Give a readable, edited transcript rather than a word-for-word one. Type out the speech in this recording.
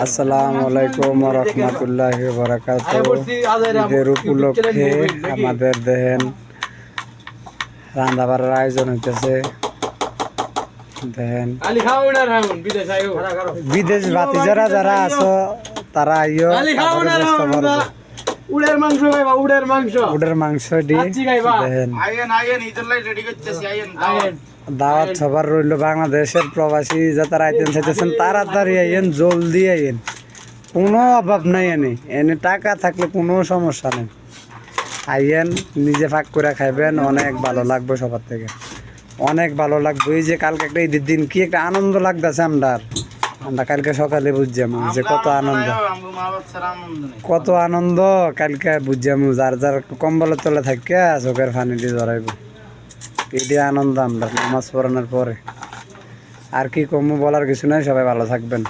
আসসালামু আলাইকুম ওয়া রাহমাতুল্লাহি ওয়া বারাকাতুহু। ঈদের উপলক্ষে আমাদের দেখেন রান্না বাড়ার আয়োজন হইতেছে। দেখেন বিদেশ বাতি যারা যারা আছো তারা আইও। উড়ের মাংস খাইবা, উড়ের মাংস, উডের মাংস দেখেন দাওয়াত সবার রইল। বাংলাদেশের প্রবাসী যারা আইতেন চাইতেছেন তাড়াতাড়ি আইয়েন, জলদি আইয়েন, কোনো অভাব নাই। এনে টাকা থাকলে কোনো সমস্যা নেই। আইয়েন, নিজে ফাঁক করে খাইবেন, অনেক ভালো লাগবে। সবার থেকে অনেক ভালো লাগবে। এই যে কালকে একটা ঈদের দিন কি একটা আনন্দ লাগতেছে। আমরা কালকে সকালে বুঝলাম যে কত আনন্দ, কত আনন্দ কালকে বুঝলাম। যার যার কম্বলের তলে থাকিয়া চোখের পানি দিয়ে জড়াইব, এটি আনন্দ। আমরা নামাজ পড়ানোর পরে আর কি কম বলার কিছু নাই। সবাই ভালো থাকবেন।